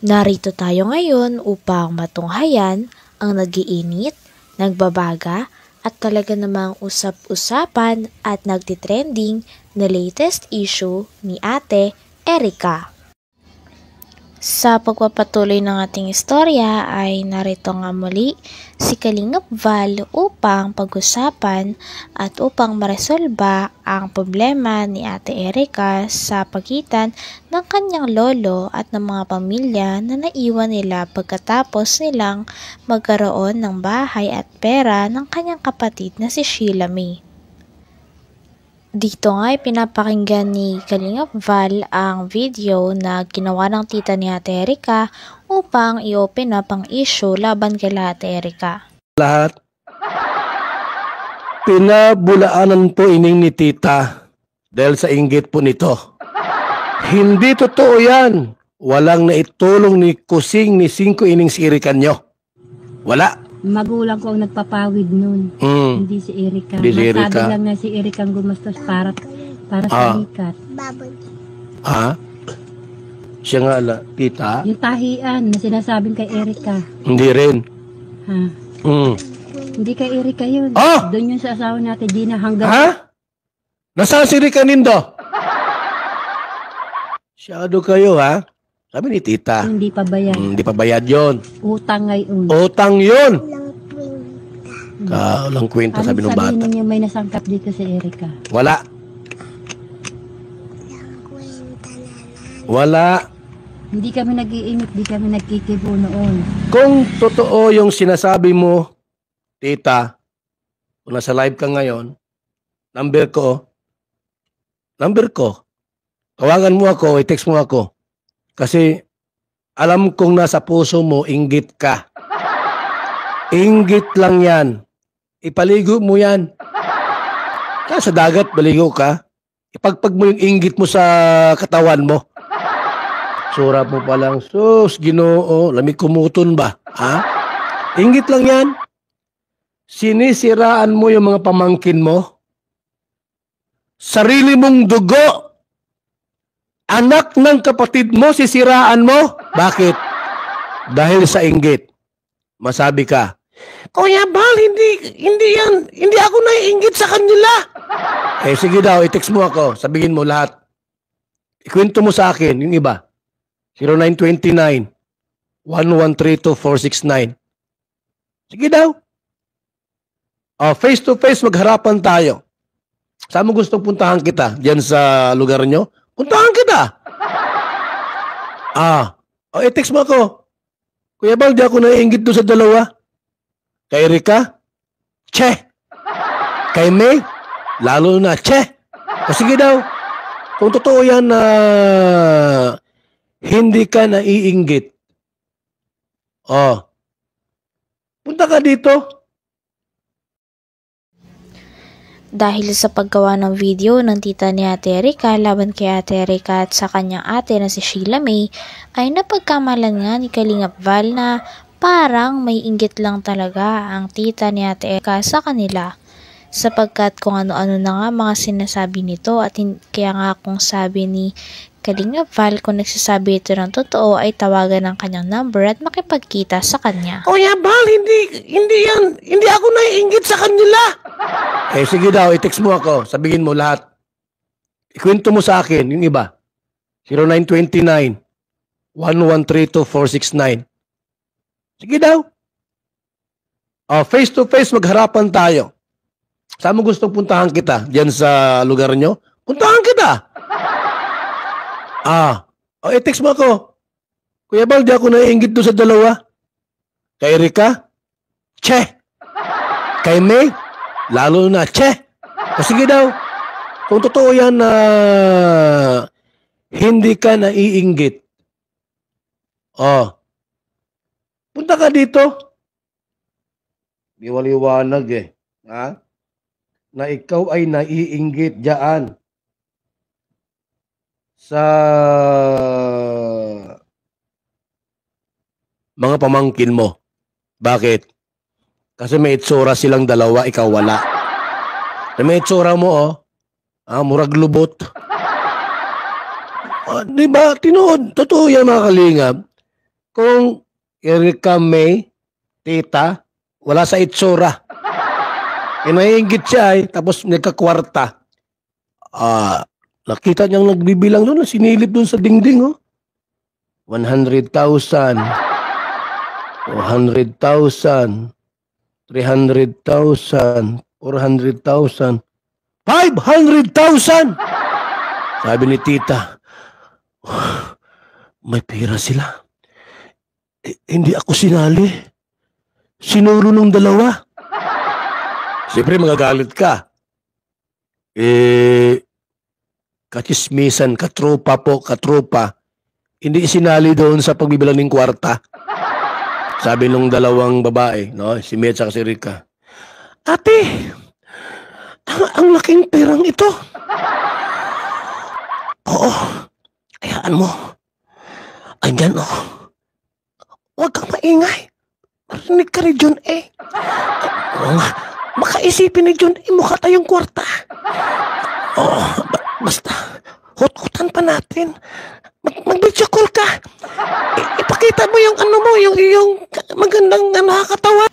Narito tayo ngayon upang matunghayan ang nagiinit, nagbabaga at talaga namang usap-usapan at nagtitrending na latest issue ni Ate Erica. Sa pagpapatuloy ng ating istorya ay narito nga muli si Kalingap Val upang pag-usapan at upang maresolba ang problema ni Ate Erica sa pagitan ng kanyang lolo at ng mga pamilya na naiwan nila pagkatapos nilang magkaroon ng bahay at pera ng kanyang kapatid na si Sheila May. Dito nga ay pinapakinggan ni Kalingap Val ang video na ginawa ng tita ni Ate Erica upang i-open up ang issue laban kay Ate Erica. Lahat, pinabulaanan po ining ni tita dahil sa inggit po nito. Hindi totoo yan. Walang naitulong ni kusing ni 5 ining si Erica nyo. Wala. Magulang ko ang nagpapawid nun. Hindi si Erica. Hindi si Erica. Masabi lang na si Erica ang gumastos para sa likat. Ha? Siya nga tita? Yung tahian na sinasabing kay Erica. Hindi rin. Ha? Hindi kay Erica yun. Ah! Doon yun sa asawa natin, Dina, hanggang... Ha? Nasaan si Erica nindo? Siyado kayo, ha? Sabi ni tita. Hindi pa bayad. Hindi pa bayad yun. Utang ngayon. Utang yun! Walang kwenta, sabi ng bata. Ano sabihin niyo may nasangkap dito si Erica? Wala. Wala. Hindi kami nag-iinit, hindi kami nagkikibo noon. Kung totoo yung sinasabi mo, tita, kung nasa live ka ngayon, number ko, tawagan mo ako, i-text mo ako. Kasi alam kong nasa puso mo, inggit ka. Inggit lang yan. Ipaligo mo yan. Kaya sa dagat, baligo ka. Ipagpag mo yung inggit mo sa katawan mo. Sura mo palang, sus, Ginoo, lamig kumuton ba? Ha? Inggit lang yan. Sinisiraan mo yung mga pamangkin mo. Sarili mong dugo. Anak ng kapatid mo, sisiraan mo. Bakit? Dahil sa inggit. Masabi ka, Kuya Bal, hindi ako naiinggit sa kanila. Sige daw, i-text mo ako. Sabihin mo lahat. Ikwento mo sa akin, yung iba. 0929-1132469. Sige daw. Face to face, magharapan tayo. Saan mo gusto puntahan kita? Diyan sa lugar nyo? Puntahan kita. I-text mo ako. Kuya Bal, di ako naiinggit doon sa dalawa. Kay Erica? Che. Kay May? Lalo na, che. Sige daw. Kung totoo yan na hindi ka naiinggit. Punta ka dito. Dahil sa paggawa ng video ng tita ni Ate Erica laban kay Ate Erica at sa kanyang ate na si Sheila May, ay napagkamalan nga ni Kalingap Val na parang may inggit lang talaga ang tita ni Ate Erica sa kanila. Sapagkat kung ano-ano na nga mga sinasabi nito at kaya nga kung sabi ni Kalingap Val kung nagsasabi ito ng totoo ay tawagan ng kanyang number at makipagkita sa kanya. Kuya Bal, hindi ako naiinggit sa kanila. Sige daw, i-text mo ako. Sabihin mo lahat. Ikwento mo sa akin, yung iba. 0929-1132469. Sige daw. Face to face, magharapan tayo. Saan mo gusto puntahan kita? Diyan sa lugar nyo? Puntahan kita. I-text mo ako. Kuya Bal, di ako naiinggit doon sa dalawa. Kay Erica? Che. Kay May? Lalo na, che. Sige daw. Kung totoo yan na hindi ka naiinggit. Punta ka dito. Di waliwanag Ha? Na ikaw ay naiinggit dyan. Sa mga pamangkin mo. Bakit? Kasi may itsura silang dalawa, ikaw wala. May itsura mo, murag lubot. Di ba? Tinood. Totoo yan mga kalingap. Kung Erika May, tita, wala sa itsura. Inainggit siya tapos nagkakwarta. Nakita niyang nagbibilang doon, sinilip doon sa dingding, 100,000, 200,000, 300,000, 400,000, 500,000. Sabi ni tita, may pera sila. Hindi ako sinali. Sinuro nung dalawa. Siyempre magagalit ka. Kachismisan, katropa. Hindi sinali doon sa pagbibilang ng kwarta. Sabi nung dalawang babae, si Mia at si Rika, Ate, ang laking perang ito. Oo, hayaan mo. Andyan Huwag kang maingay. Marinig ka ni John A. Makaisipin ni John A, mukha tayong kwarta. Basta, hut-hutan pa natin. Mag-video call ka. Ipakita mo yung yung magandang nakakatawa.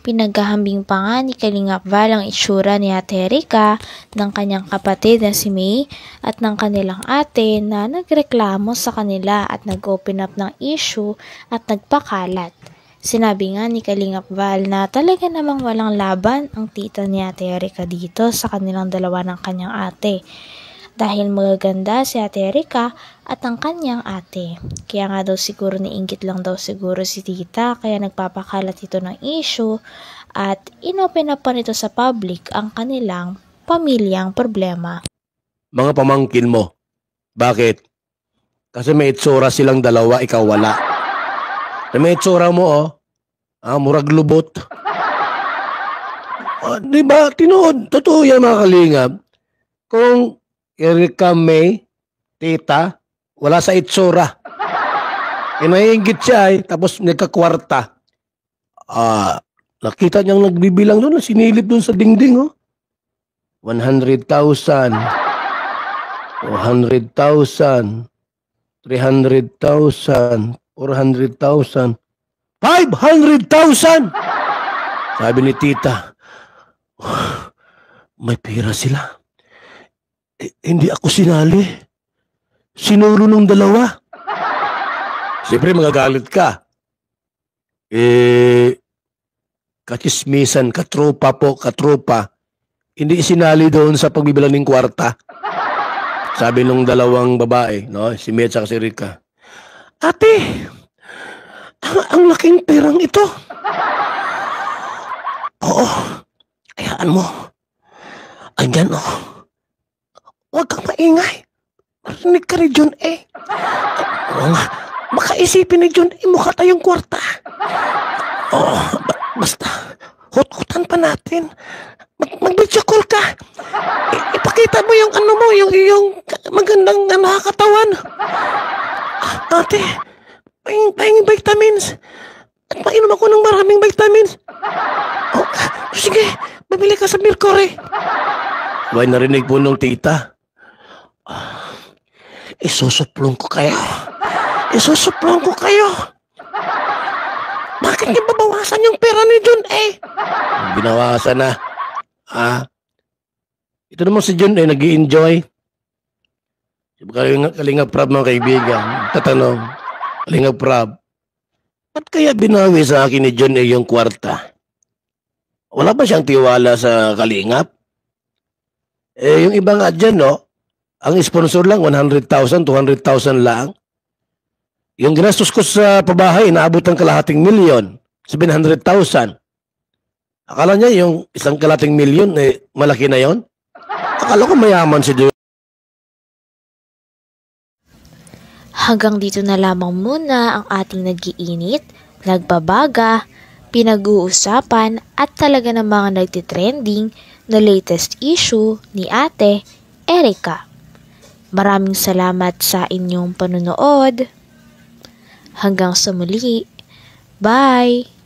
Pinaghahambing pa nga ni Kalingap Val ang itsura ni Ate Erika, ng kanyang kapatid na si May at ng kanilang ate na nagreklamo sa kanila at nag-open up ng issue at nagpakalat. Sinabi nga ni Kalingap Val na talaga namang walang laban ang tita ni Ate Erika dito sa kanilang dalawa ng kanyang ate. Dahil magaganda si Ate Erika at ang kanyang ate. Kaya nga daw siguro niinggit lang daw siguro si tita kaya nagpapakalat ito ng issue at inopen up pa nito sa public ang kanilang pamilyang problema. Mga pamangkin mo. Bakit? Kasi may itsura silang dalawa, ikaw wala. May itsura mo murag lubot. Diba? Tinood. Totoo yan mga kalingap. Kung Erika May, tita, wala sa itsura. Inainggit siya tapos nagkakwarta. Nakita niyang nagbibilang doon, sinilip doon sa dingding, 100,000, 200,000, 300,000, 400,000, 500,000. Sabi ni tita, may pera sila. Hindi ako sinali. Sinuro nung dalawa. Siyempre magagalit ka. Kachismisan, katropa. Hindi sinali doon sa pagbibilang ng kwarta. Sabi nung dalawang babae, si Mia at si Rika, Ate, ang laking perang ito. Oo, hayaan mo. Andyan Huwag kang maingay. Marinig ka ni John A. Makaisipin ni John A, mukha tayong kwarta. Basta, hut-hutan pa natin. Mag-video call ka. Ipakita mo yung yung magandang nakakatawan. Ate, pahinging vitamins. At painom ako ng maraming vitamins. Sige, babili ka sa Mercury. May narinig po nung tita. Isusuplong ko kayo. Bakit niya babawasan yung pera ni John A? Binawasan na. Ito naman si John A, nag-i-enjoy. Kalingap Prab mga kaibigan. Tatanong, Kalingap Prab, ba't kaya binawi sa akin ni John A yung kwarta? Wala ba siyang tiwala sa Kalingap? Yung iba nga dyan, ang sponsor lang, 100,000, 200,000 lang. Yung ginastos ko sa pabahay, naabot ng kalahating milyon, 700,000. Akala niya yung isang kalahating milyon, malaki na yon. Akala ko mayaman si John. Hanggang dito na lamang muna ang ating nag-iinit, nagbabaga, pinag-uusapan at talaga namang nagtitrending na latest issue ni Ate Erika. Maraming salamat sa inyong panunood. Hanggang sa muli. Bye!